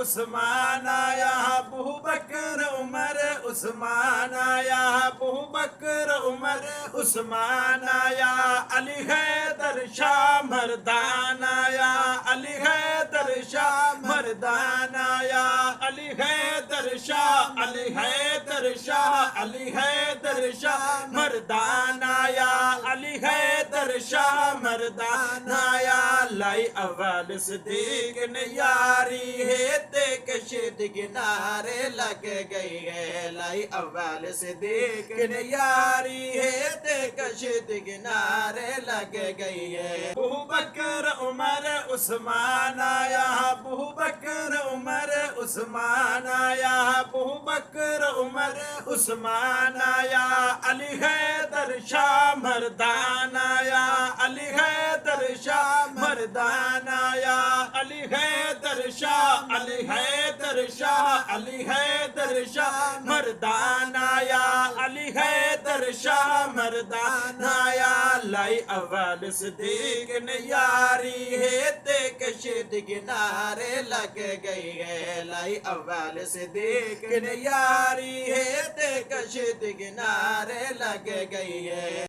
उस्मान आया, अबू बकर उमर उस्मान आया, अबू बकर उमर उस्मान आया, अली हैदर शाह मर्दान आया, अली हैदर शाह मर्दान आया, अली हैदर शाह, अली हैदर शाह, अली हैदर शाह मर्दान आया, अली हैदर शाह मर्दान आया। लाई अव्वल सिद्दीक ने यारी है ते कशीद किनारे लग गई है, लाई अव्वल सिद्दीक ने यारी है ते कशीद किनारे लग गई है। अबू बकर उमर उस्मान आया, अबू बकर उमर उस्मान आया, अबू बकर उमर उस्मान आया, अली हैदर शाह मर्दान आया, अली हैदर शाह मर्दान आया, अली हैदर शाह, अली हैदर शाह, अली हैदर शाह मर्दान आया, अली हैदर शाह मर्दान आया। लाई अव्वल सिद्दीक ने यारी है ते कशीद किनारे लग गई है, लाई अव्वल सिद्दीक ने यारी है ते कशीद किनारे लग गई है।